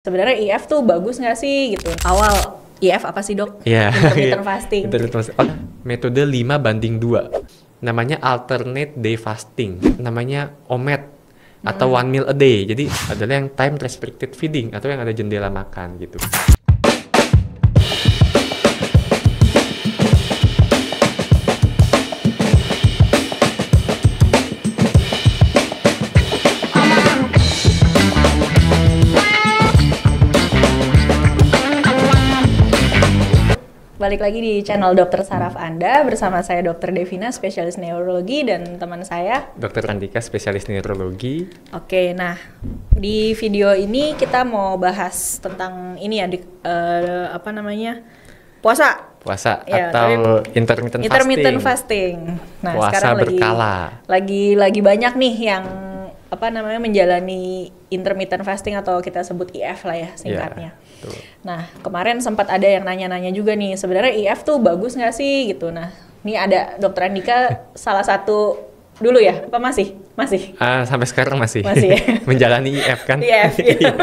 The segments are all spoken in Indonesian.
Sebenarnya IF tuh bagus nggak sih gitu? Awal IF apa sih dok? Iya. Intermittent fasting. Metode 5:2. Namanya alternate day fasting. Namanya OMAD atau one meal a day. Jadi adalah yang time restricted feeding atau yang ada jendela makan gitu. Balik lagi di channel Dokter Saraf Anda bersama saya Dr. Devina, spesialis neurologi, dan teman saya Dr. Andika, spesialis neurologi. Oke, nah di video ini kita mau bahas tentang ini ya, puasa ya, atau intermittent fasting. Nah, puasa sekarang berkala. lagi banyak nih yang menjalani intermittent fasting atau kita sebut IF lah ya singkatnya. Tuh. Nah, kemarin sempat ada yang nanya-nanya juga nih, sebenarnya IF tuh bagus nggak sih gitu. Nah, ini ada Dokter Andika salah satu dulu ya, apa masih? Sampai sekarang masih ya? menjalani IF kan? IF, iya.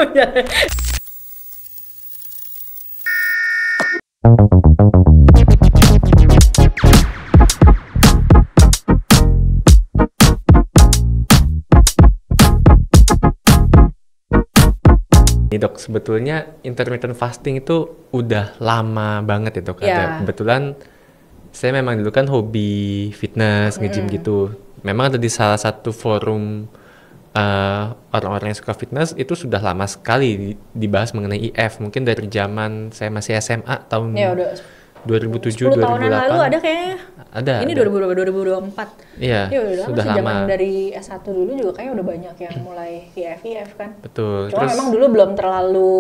Nih dok, sebetulnya intermittent fasting itu udah lama banget ya dok. Yeah. Kebetulan saya memang dulu kan hobi fitness, nge-gym gitu. Memang ada di salah satu forum orang-orang yang suka fitness, itu sudah lama sekali dibahas mengenai IF. Mungkin dari zaman saya masih SMA tahun Ya, udah 2007, 10 tahunan 2008. lalu ada kayaknya. Ini 2024. Iya, Ya sudah lama. Zaman dari S1 dulu juga kayaknya udah banyak yang mulai IF kan. Betul. Cuma memang dulu belum terlalu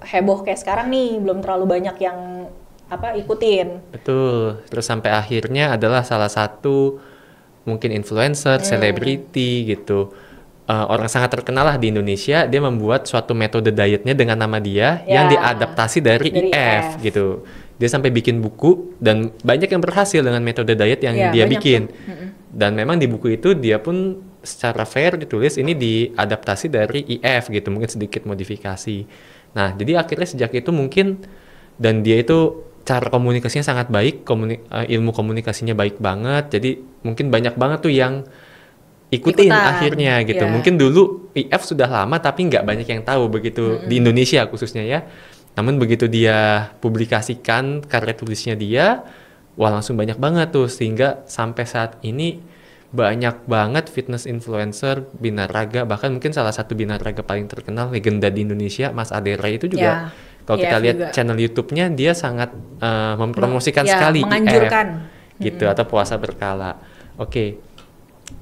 heboh kayak sekarang nih, belum terlalu banyak yang ikutin. Betul. Terus sampai akhirnya adalah salah satu mungkin influencer, selebriti gitu. Orang sangat terkenal lah di Indonesia, dia membuat suatu metode dietnya dengan nama dia yang diadaptasi dari IF gitu. Dia sampai bikin buku dan banyak yang berhasil dengan metode diet yang dia bikin. Dan memang di buku itu dia pun secara fair ditulis ini diadaptasi dari IF gitu, mungkin sedikit modifikasi. Nah, jadi akhirnya sejak itu mungkin, dan dia itu cara komunikasinya sangat baik, ilmu komunikasinya baik banget, jadi mungkin banyak banget tuh yang ikutin akhirnya gitu. Mungkin dulu IF sudah lama tapi nggak banyak yang tahu begitu di Indonesia khususnya ya. Namun begitu dia publikasikan karya tulisnya dia, wah langsung banyak banget tuh, sehingga sampai saat ini banyak banget fitness influencer, binaraga, bahkan mungkin salah satu binaraga paling terkenal, legenda di Indonesia, Mas Adera itu juga, kalau kita lihat channel YouTube-nya, dia sangat mempromosikan sekali menganjurkan IF, gitu, atau puasa berkala. Oke.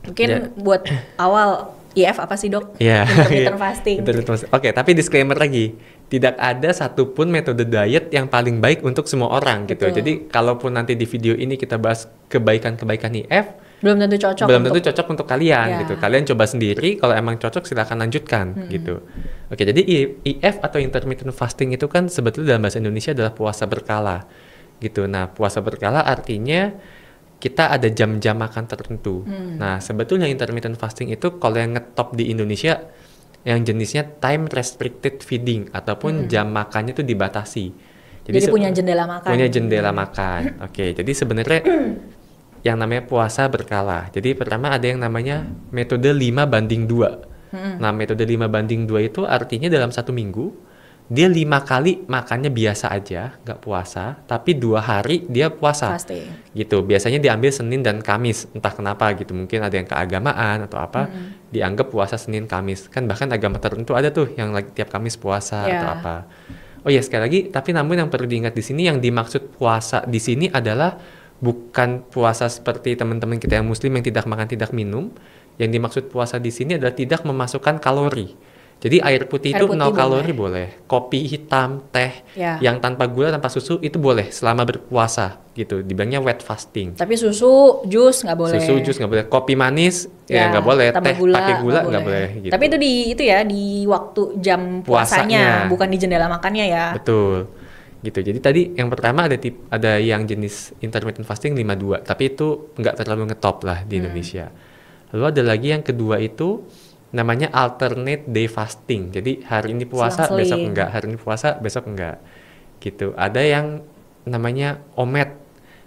Mungkin buat awal IF apa sih dok? Intermittent fasting. Oke, tapi disclaimer lagi, tidak ada satupun metode diet yang paling baik untuk semua orang gitu. Jadi kalaupun nanti di video ini kita bahas kebaikan-kebaikan IF, belum tentu cocok untuk kalian gitu. Kalian coba sendiri, kalau emang cocok silakan lanjutkan gitu. Oke, jadi IF atau intermittent fasting itu kan sebetulnya dalam bahasa Indonesia adalah puasa berkala gitu. Nah, puasa berkala artinya kita ada jam-jam makan tertentu. Nah, sebetulnya intermittent fasting itu kalau yang ngetop di Indonesia yang jenisnya time restricted feeding ataupun jam makannya itu dibatasi. Jadi punya jendela makan. Oke, jadi sebenarnya yang namanya puasa berkala. Jadi pertama ada yang namanya metode 5:2. Nah, metode 5:2 itu artinya dalam satu minggu dia 5 kali makannya biasa aja, nggak puasa, tapi 2 hari dia puasa. Gitu. Biasanya diambil Senin dan Kamis, entah kenapa gitu. Mungkin ada yang keagamaan atau apa, dianggap puasa Senin Kamis. Kan bahkan agama tertentu ada tuh yang lagi tiap Kamis puasa atau apa. Oh ya, sekali lagi, tapi namun yang perlu diingat di sini, yang dimaksud puasa di sini adalah bukan puasa seperti teman-teman kita yang muslim yang tidak makan, tidak minum. Yang dimaksud puasa di sini adalah tidak memasukkan kalori. Jadi air putih itu 0 kalori boleh. Kopi hitam, teh yang tanpa gula, tanpa susu itu boleh selama berpuasa gitu. Dibilangnya wet fasting. Tapi susu, jus nggak boleh. Kopi manis ya nggak boleh. Teh pakai gula nggak boleh. Gitu. Tapi itu di waktu jam puasanya, bukan di jendela makannya ya. Betul. Gitu. Jadi tadi yang pertama ada yang jenis intermittent fasting 5:2, tapi itu nggak terlalu ngetop lah di Indonesia. Lalu ada lagi yang kedua itu namanya alternate day fasting. Jadi hari ini puasa, Selang-seling. besok enggak, hari ini puasa, besok enggak. Gitu. Ada yang namanya OMAD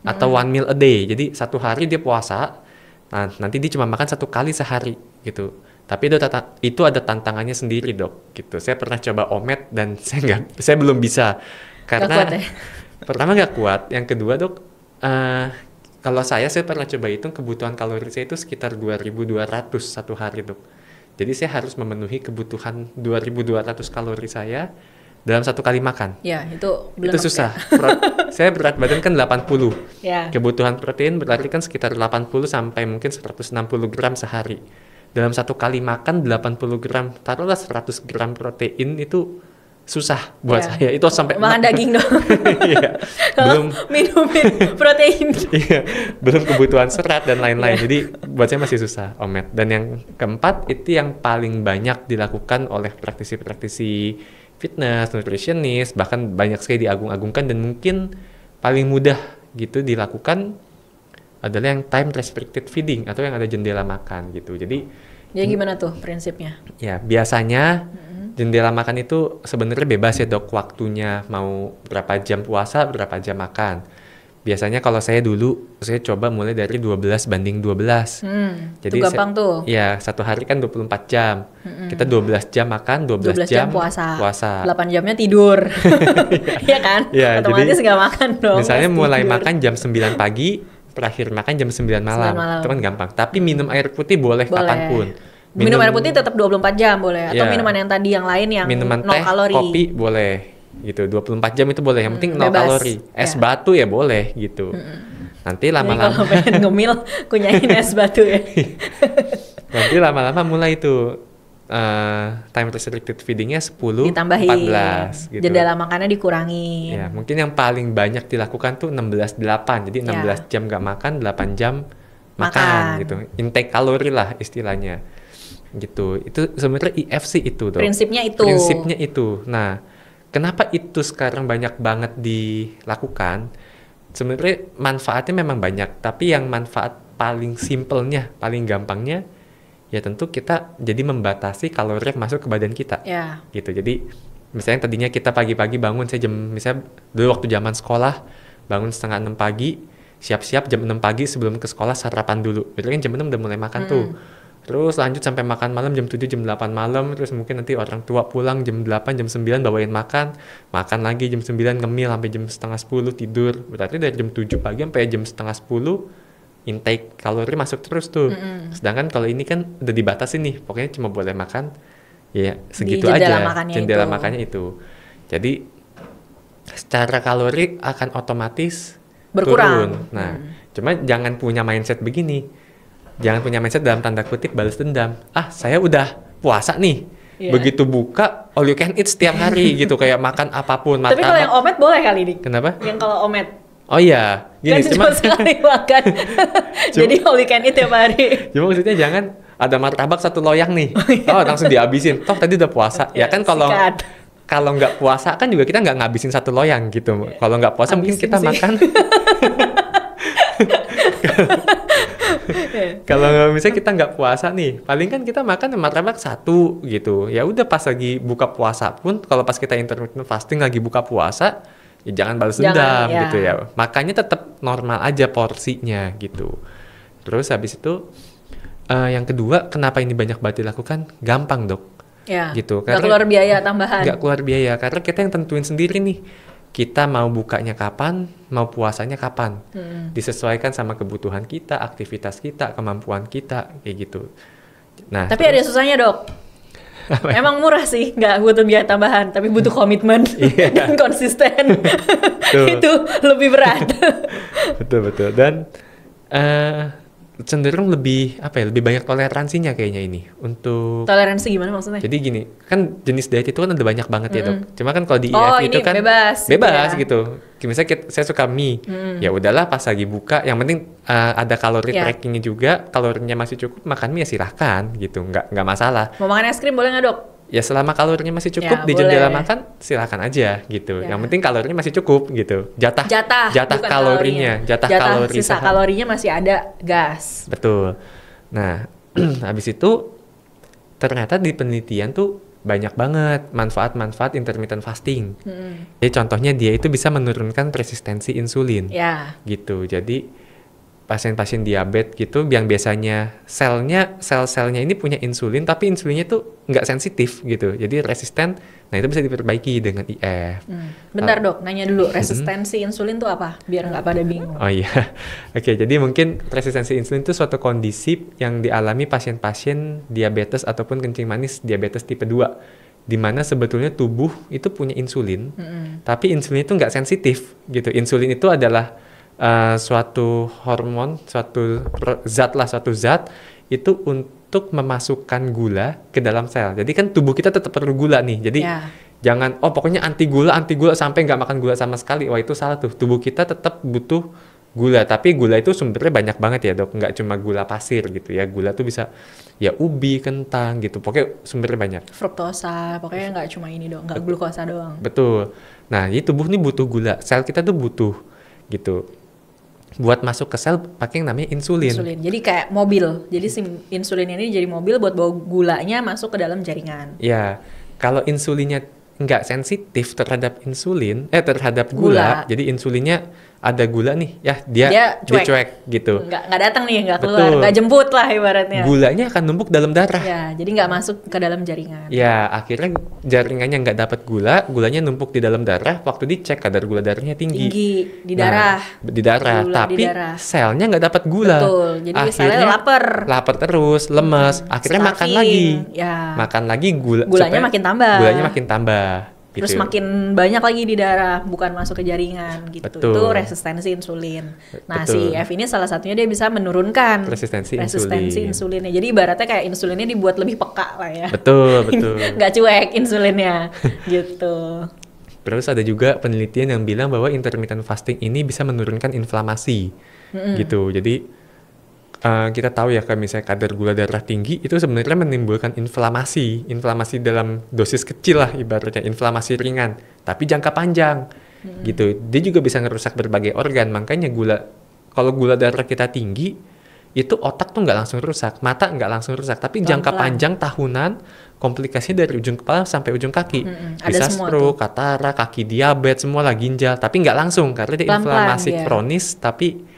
atau one meal a day. Jadi satu hari dia puasa, nah nanti dia cuma makan 1 kali sehari gitu. Tapi itu ada tantangannya sendiri, Dok. Gitu. Saya pernah coba OMAD dan saya belum bisa Nggak karena kuat ya? pertama nggak kuat. Yang kedua, Dok, kalau saya pernah coba hitung kebutuhan kalori saya itu sekitar 2.200 satu hari, Dok. Jadi saya harus memenuhi kebutuhan 2.200 kalori saya dalam 1 kali makan. Ya, itu belum Itu susah. Saya berat badan kan 80. Ya. Kebutuhan protein berarti kan sekitar 80 sampai mungkin 160 gram sehari. Dalam 1 kali makan 80 gram, taruhlah 100 gram protein itu susah buat Ya. saya. Itu sampai Makan daging dong. Iya. Kalau Belum minumin protein. iya, belum kebutuhan serat dan lain-lain. Jadi buat saya masih susah, OMAD. Dan yang keempat itu yang paling banyak dilakukan oleh praktisi-praktisi fitness, nutritionist, bahkan banyak sekali diagung-agungkan dan mungkin paling mudah gitu dilakukan adalah yang time restricted feeding atau yang ada jendela makan gitu. Jadi Jadi gimana tuh prinsipnya? ya biasanya jendela makan itu sebenarnya bebas ya, Dok, waktunya mau berapa jam puasa, berapa jam makan. Biasanya kalau saya dulu, saya coba mulai dari 12 banding 12. Itu gampang tuh. Ya, satu hari kan 24 jam. Kita 12 jam makan, 12 jam jam puasa. 8 jamnya tidur. Iya kan? Ya, Otomatis jadi nggak makan dong. misalnya pas mulai tidur. makan jam 9 pagi, terakhir makan jam 9 malam. 9 malam. Itu kan gampang. Tapi minum air putih boleh kapanpun. Minum air putih tetap 24 jam boleh. Atau Ya. minuman yang tadi yang lain yang Minuman 0 teh, kalori. kopi boleh gitu. 24 jam itu boleh. Yang penting 0 bebas. kalori. Es Ya. batu ya boleh gitu. Nanti Jadi kalau lama-lama pengen ngemil, kunyain es batu ya. nanti lama-lama mulai itu time restricted feedingnya 10, Ditambahin. 14 gitu. Jendela makannya dikurangin. Ya, mungkin yang paling banyak dilakukan tuh 16-8. Jadi 16 jam nggak makan, 8 jam makan gitu. Intake kalori lah istilahnya. Gitu. Itu sebenarnya IF sih itu, Dok. Prinsipnya itu. Prinsipnya itu. Nah, kenapa itu sekarang banyak banget dilakukan? Sebenarnya manfaatnya memang banyak, tapi yang manfaat paling simpelnya, paling gampangnya ya tentu kita jadi membatasi kalori yang masuk ke badan kita. Ya. Gitu. Jadi misalnya tadinya kita pagi-pagi bangun, saya misalnya dulu waktu zaman sekolah bangun 5:30 pagi, siap-siap jam 6 pagi sebelum ke sekolah sarapan dulu. Berarti kan jam 6 udah mulai makan tuh. Terus lanjut sampai makan malam jam 7, jam 8 malam. Terus mungkin nanti orang tua pulang jam 8, jam 9 bawain makan. Makan lagi jam 9 ngemil sampai jam setengah 10 tidur. Berarti dari jam 7 pagi sampai jam setengah 10 intake kalori masuk terus tuh. Sedangkan kalau ini kan udah dibatasi nih. Pokoknya cuma boleh makan ya segitu jendela aja. makannya Jendela itu. makannya itu. Jadi secara kalori akan otomatis Berkurang. turun. Nah, cuma jangan punya mindset begini. Jangan punya mindset dalam tanda kutip balas dendam. Ah, saya udah puasa nih. Iya. Begitu buka, all you can eat setiap hari gitu. Kayak makan apapun. Tapi kalau yang omet boleh kali nih. Kenapa? Yang kalau omet. Oh iya, Kan gini. cuma sekali makan. Jadi all you can eat tiap hari. Cuma maksudnya jangan ada martabak 1 loyang nih. Oh, langsung dihabisin. Toh tadi udah puasa. Ya kan kalau sikat. kalau nggak puasa kan juga kita nggak ngabisin 1 loyang gitu. Kalau nggak puasa mungkin Habisin kita sih. makan. Kalau misalnya kita nggak puasa nih, paling kan kita makan martabak 1 gitu. Ya udah pas lagi buka puasa pun, kalau pas kita intermittent fasting lagi buka puasa, ya jangan balas Jangan, dendam ya. gitu ya. Makanya tetap normal aja porsinya gitu. Terus habis itu yang kedua, kenapa ini banyak banget dilakukan? Gampang, Dok. Ya. Gitu. Nggak keluar biaya tambahan. Nggak keluar biaya karena kita yang tentuin sendiri nih. Kita mau bukanya kapan, mau puasanya kapan. Disesuaikan sama kebutuhan kita, aktivitas kita, kemampuan kita, kayak gitu. Nah, Tapi ada susahnya, Dok. Emang murah sih, nggak butuh biaya tambahan, tapi butuh komitmen dan konsisten. Itu lebih berat. betul. Dan cenderung lebih lebih banyak toleransinya kayaknya ini untuk. Toleransi gimana maksudnya? Jadi gini, kan jenis diet itu kan ada banyak banget ya, Dok. Cuma kan kalau di Oh, IF itu ini kan bebas ya. gitu. Misalnya saya suka mie, ya udahlah pas lagi buka, yang penting ada kalori Ya. trackingnya juga, kalorinya masih cukup, makan mie ya silahkan gitu, nggak masalah. Mau makan es krim boleh nggak, Dok? Ya selama kalorinya masih cukup Ya, di jendela boleh. makan silahkan aja gitu. Ya. Yang penting kalorinya masih cukup gitu. Jatah Bukan kalorinya, jatah kalori sisa sehari. kalorinya masih ada gas. Betul. Nah, habis itu ternyata di penelitian tuh banyak banget manfaat-manfaat intermittent fasting. Jadi contohnya dia itu bisa menurunkan resistensi insulin. Ya. Gitu. Jadi pasien-pasien diabetes gitu yang biasanya sel-selnya ini punya insulin tapi insulinnya tuh nggak sensitif gitu. Jadi resisten. Nah, itu bisa diperbaiki dengan IF. Bentar dok, nanya dulu, resistensi insulin tuh apa? Biar nggak pada bingung. Oh iya. Oke, jadi mungkin resistensi insulin itu suatu kondisi yang dialami pasien-pasien diabetes ataupun kencing manis diabetes tipe 2. Di mana sebetulnya tubuh itu punya insulin, tapi insulin itu nggak sensitif gitu. Insulin itu adalah suatu hormon, suatu zat itu untuk memasukkan gula ke dalam sel. Jadi kan tubuh kita tetap perlu gula nih. Jadi jangan pokoknya anti gula sampai nggak makan gula sama sekali. Wah, itu salah tuh. Tubuh kita tetap butuh gula, tapi gula itu sumbernya banyak banget ya dok. Nggak cuma gula pasir gitu ya. Gula tuh bisa ya ubi, kentang gitu. Pokoknya sumbernya banyak. Fruktosa, pokoknya nggak cuma ini dong, nggak glukosa doang. Betul. Nah, jadi tubuh ini butuh gula. Sel kita tuh butuh gitu. Buat masuk ke sel pakai yang namanya insulin. Jadi kayak mobil. Jadi insulin ini jadi mobil buat bawa gulanya masuk ke dalam jaringan. Ya, kalau insulinnya nggak sensitif terhadap terhadap gula, jadi insulinnya ada gula nih, ya dia cuek gitu. Nggak datang nih, nggak keluar, nggak jemput lah ibaratnya. Gulanya akan numpuk dalam darah. Ya, jadi nggak masuk ke dalam jaringan. Ya, akhirnya jaringannya nggak dapat gulanya numpuk di dalam darah. Waktu dicek kadar gula darahnya tinggi di darah. Di darah, tapi selnya nggak dapat gula. Betul, jadi akhirnya selnya lapar terus, lemes. Akhirnya makan lagi, gulanya makin tambah. Terus makin banyak lagi di darah, bukan masuk ke jaringan gitu. Betul. Itu resistensi insulin. Nah, si IF ini salah satunya dia bisa menurunkan resistensi insulinnya. Jadi ibaratnya kayak insulinnya dibuat lebih peka lah ya. Betul. Nggak cuek insulinnya gitu. Terus ada juga penelitian yang bilang bahwa intermittent fasting ini bisa menurunkan inflamasi gitu. Jadi kita tahu ya kalau misalnya kadar gula darah tinggi itu sebenarnya menimbulkan inflamasi dalam dosis kecil lah ibaratnya, inflamasi ringan tapi jangka panjang gitu. Dia juga bisa ngerusak berbagai organ. Makanya kalau gula darah kita tinggi itu otak tuh nggak langsung rusak, mata nggak langsung rusak, tapi jangka panjang tahunan komplikasinya dari ujung kepala sampai ujung kaki. Bisa stroke, katarak, kaki diabetes, semua lah, ginjal, tapi nggak langsung karena dia inflamasi kronis tapi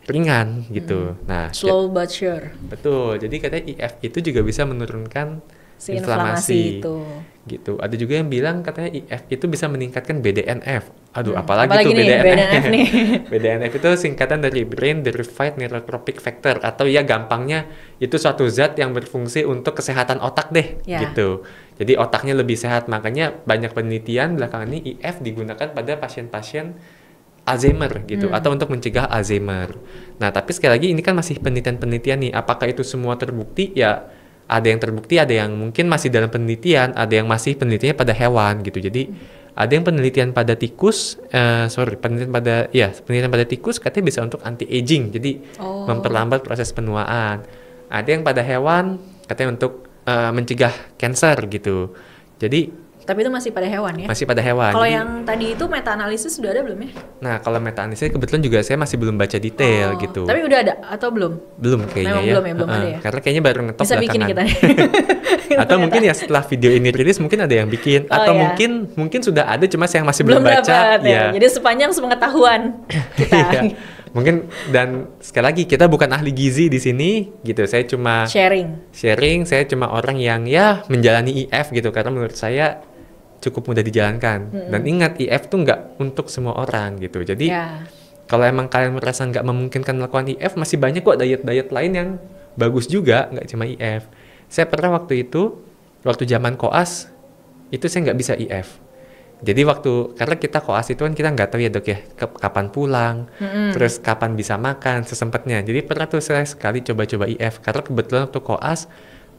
ringan gitu. Nah, slow but sure. Betul. Jadi katanya IF itu juga bisa menurunkan inflamasi itu. Gitu. Ada juga yang bilang katanya IF itu bisa meningkatkan BDNF. Aduh, apalagi tuh BDNF nih. BDNF itu singkatan dari Brain Derived Neurotrophic Factor, atau ya gampangnya itu suatu zat yang berfungsi untuk kesehatan otak deh, gitu. Jadi otaknya lebih sehat. Makanya banyak penelitian belakangan ini IF digunakan pada pasien-pasien Alzheimer gitu, atau untuk mencegah Alzheimer. Nah, tapi sekali lagi ini kan masih penelitian nih. Apakah itu semua terbukti? Ya, ada yang terbukti, ada yang mungkin masih dalam penelitian, ada yang masih penelitiannya pada hewan gitu. Jadi ada yang penelitian pada tikus, penelitian pada tikus katanya bisa untuk anti aging, jadi memperlambat proses penuaan. Ada yang pada hewan katanya untuk mencegah kanker gitu. Jadi tapi itu masih pada hewan ya? Masih pada hewan. Kalau yang tadi itu meta-analisis sudah ada belum ya? Nah, kalau meta-analisis kebetulan juga saya masih belum baca detail gitu. Tapi udah ada atau belum? Belum kayaknya. Belum ada ya? Karena kayaknya baru ngetop bisa bikin kita. Atau mungkin ya setelah video ini rilis mungkin ada yang bikin. Atau mungkin sudah ada cuma saya masih belum baca. Dapat, ya. Jadi sepanjang sepengetahuan kita. Mungkin, dan sekali lagi kita bukan ahli gizi di sini gitu. Saya cuma sharing, saya cuma orang yang menjalani IF gitu, karena menurut saya cukup mudah dijalankan. Dan ingat, IF tuh nggak untuk semua orang gitu. Jadi kalau emang kalian merasa nggak memungkinkan melakukan IF, masih banyak kok diet lain yang bagus juga, nggak cuma IF. Saya pernah waktu zaman koas itu saya nggak bisa IF. Jadi karena kita koas itu kan kita nggak tahu ya dok ya kapan pulang, terus kapan bisa makan sesempatnya. Jadi pernah tuh saya sekali coba-coba IF, karena kebetulan waktu koas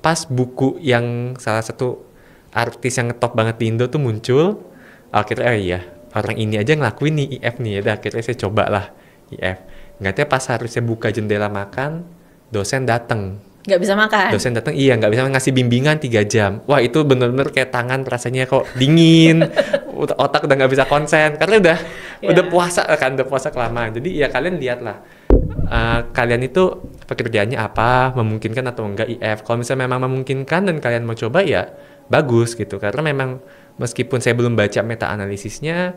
pas buku yang salah satu artis yang ngetop banget di Indo tuh muncul, akhirnya orang ini aja ngelakuin nih IF nih, ya akhirnya saya coba lah IF. Nggak tahu pas harusnya buka jendela makan, dosen datang. Nggak bisa makan? Dosen datang, nggak bisa ngasih bimbingan 3 jam. Wah, itu bener-bener kayak tangan rasanya kok dingin, otak udah nggak bisa konsen, karena udah puasa kan, udah puasa kelamaan. Jadi ya kalian lihatlah, kalian itu pekerjaannya apa, memungkinkan atau enggak IF. Kalau misalnya memang memungkinkan dan kalian mau coba ya bagus gitu. Karena memang meskipun saya belum baca meta-analisisnya,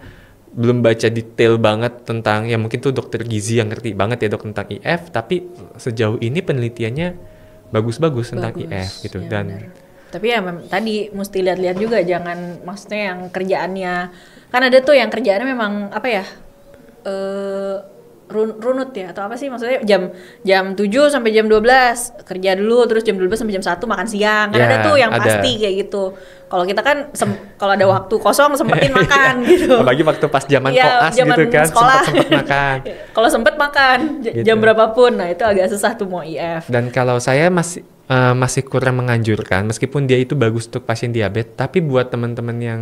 belum baca detail banget tentang, ya mungkin tuh dokter gizi yang ngerti banget ya dok tentang IF, tapi sejauh ini penelitiannya bagus-bagus tentang IF gitu. Ya, dan benar. Tapi ya tadi mesti lihat-lihat juga, jangan maksudnya yang kerjaannya, kan ada tuh yang kerjaannya memang apa ya, runut ya, atau apa sih maksudnya, jam 7 sampai jam 12 kerja dulu, terus jam 12 sampai jam 1 makan siang, kan Ya, ada tuh yang ada. pasti kayak gitu. Kalau kita kan kalau ada waktu kosong sempetin makan gitu. apalagi waktu pas zaman Iya, koas zaman gitu kan, sekolah. sempet makan. Kalau sempet makan Gitu. jam berapapun, nah itu agak susah tuh mau IF. Dan kalau saya masih kurang menganjurkan, meskipun dia itu bagus untuk pasien diabetes, tapi buat teman-teman yang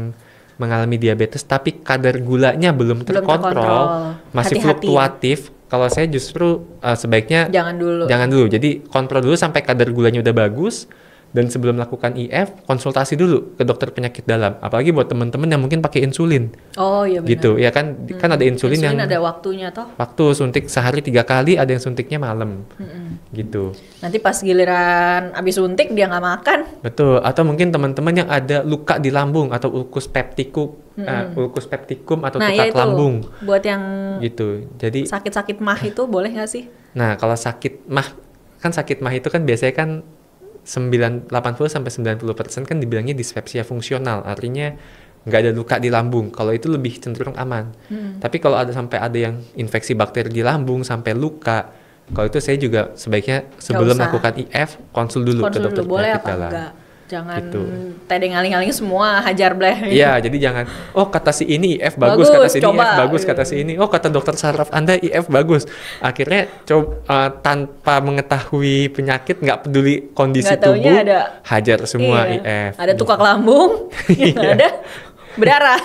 mengalami diabetes tapi kadar gulanya belum terkontrol, masih Hati-hati fluktuatif. Kalau saya justru sebaiknya Jangan dulu. Jadi kontrol dulu sampai kadar gulanya udah bagus, dan sebelum melakukan IF konsultasi dulu ke dokter penyakit dalam. Apalagi buat teman-teman yang mungkin pakai insulin. Oh iya benar. Gitu ya kan, kan ada insulin yang ada waktunya toh. waktu suntik sehari 3 kali, ada yang suntiknya malam. Gitu. Nanti pas giliran abis suntik dia nggak makan. Betul, atau mungkin teman-teman yang ada luka di lambung atau ulcus peptikum, ulcus peptikum atau Nah tukak ya itu lambung buat yang gitu. Jadi, sakit-sakit mah itu boleh nggak sih? nah kalau sakit mah itu kan biasanya kan 80 sampai 90% kan dibilangnya dispepsia fungsional, artinya nggak ada luka di lambung. Kalau itu lebih cenderung aman. Tapi kalau sampai ada yang infeksi bakteri di lambung sampai luka, kalau itu saya juga sebaiknya sebelum usah. melakukan IF konsul dulu ke dokter boleh penyakit apa dalam. enggak? Jangan Gitu. tedeng aling-aling semua hajar bleh. Iya, jadi jangan, oh kata si ini IF bagus, kata si ini coba. IF bagus, kata si ini, oh kata dokter saraf Anda IF bagus. Akhirnya tanpa mengetahui penyakit, nggak peduli kondisi Nggak taunya tubuh, ada, hajar semua iya, IF. ada tukak lambung, yang Iya. ada berdarah.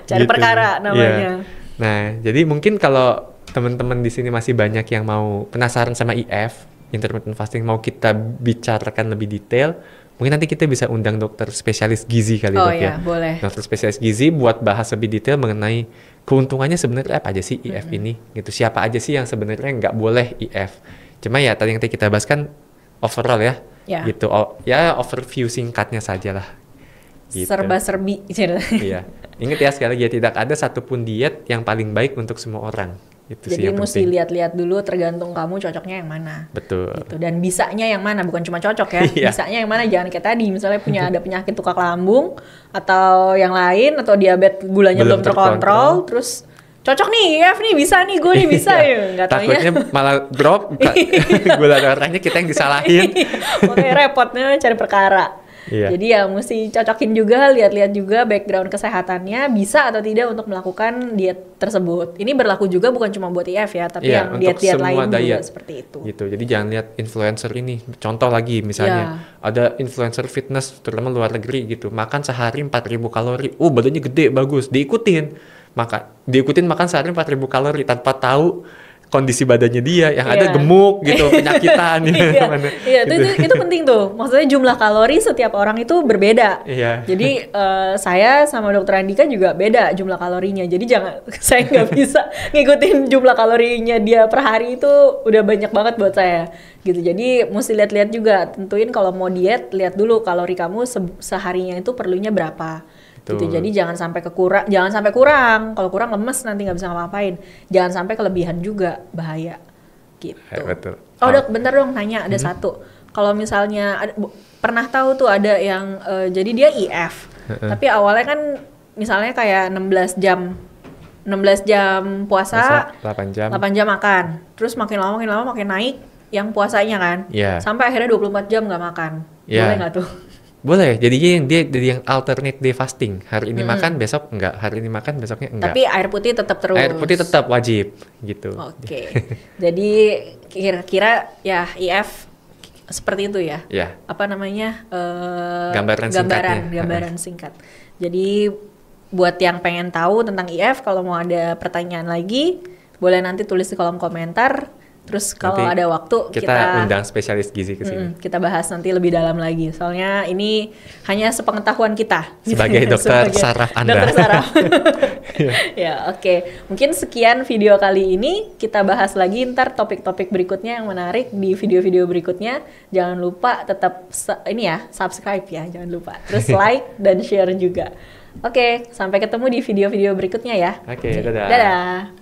Cari Gitu. perkara namanya. Iya. Nah, jadi mungkin kalau teman-teman di sini masih banyak yang mau penasaran sama IF, intermittent fasting, mau kita bicarakan lebih detail, mungkin nanti kita bisa undang dokter spesialis gizi kali Oh dok iya, ya. boleh. Dokter spesialis gizi buat bahas lebih detail mengenai keuntungannya sebenarnya apa aja sih IF ini, gitu. Siapa aja sih yang sebenarnya nggak boleh IF. Cuma ya tadi yang kita bahas kan overall ya, Ya. gitu. Ya overview singkatnya saja lah. Gitu. Serba-serbi. Iya. Ingat ya sekali lagi ya, tidak ada satupun diet yang paling baik untuk semua orang. Itu sih Jadi yang mesti penting. lihat-lihat dulu, tergantung kamu cocoknya yang mana. Betul. Gitu. Dan bisanya yang mana, bukan cuma cocok ya. Iya. Bisanya yang mana, jangan kayak tadi misalnya ada penyakit tukak lambung atau yang lain, atau diabetes gulanya belum terkontrol, terus cocok nih IF nih, bisa nih, gue nih bisa Iya. ya. Nggak taunya. Takutnya malah drop, gula darahnya kita yang disalahin. Makanya repotnya cari perkara. Iya. Jadi ya mesti cocokin juga, lihat-lihat juga background kesehatannya, bisa atau tidak untuk melakukan diet tersebut. Ini berlaku juga bukan cuma buat IF ya, tapi Iya, yang untuk diet-diet semua lain juga diet. seperti itu. Gitu. Jadi jangan lihat influencer ini. Contoh lagi misalnya, ada influencer fitness terutama luar negeri gitu, makan sehari 4.000 kalori. Badannya gede, bagus. Diikutin makan sehari 4.000 kalori tanpa tahu kondisi badannya dia yang ada Iya. gemuk gitu, penyakitan gitu. Iya, itu penting tuh. Maksudnya jumlah kalori setiap orang itu berbeda. Iya. Jadi saya sama Dokter Andika juga beda jumlah kalorinya. Jadi jangan, saya nggak bisa ngikutin jumlah kalorinya dia per hari, itu udah banyak banget buat saya. Gitu. Jadi mesti lihat-lihat juga. Tentuin kalau mau diet, lihat dulu kalori kamu seharinya itu perlunya berapa. Gitu. Jadi jangan sampai kurang. Kalau kurang lemes nanti nggak bisa ngapa-ngapain. Jangan sampai kelebihan juga, bahaya. Gitu. Betul. Oh dok, bentar dong, nanya ada satu. Kalau misalnya pernah tahu tuh ada yang jadi dia IF, tapi awalnya kan misalnya kayak 16 jam puasa, 8 jam. 8 jam makan, terus makin lama makin naik yang puasanya kan, sampai akhirnya 24 jam nggak makan. Boleh nggak tuh? Boleh, jadinya dia jadi yang alternate day fasting. Hari ini makan, besok enggak. Hari ini makan, besoknya enggak. Tapi air putih tetap terus. Air putih tetap wajib, gitu. Oke. Jadi kira-kira ya IF seperti itu ya? Ya. Apa namanya? Gambaran singkat. Jadi buat yang pengen tahu tentang IF, kalau mau ada pertanyaan lagi, boleh nanti tulis di kolom komentar. Terus kalau Nanti ada waktu kita undang spesialis gizi ke sini. kita bahas nanti lebih dalam lagi. Soalnya ini hanya sepengetahuan kita. Sebagai dokter saraf Anda. Dokter saraf. Ya, oke. Mungkin sekian video kali ini. Kita bahas lagi ntar topik-topik berikutnya yang menarik di video-video berikutnya. Jangan lupa tetap subscribe ya, jangan lupa. Terus like dan share juga. Oke, sampai ketemu di video-video berikutnya ya. Oke, dadah. Dadah.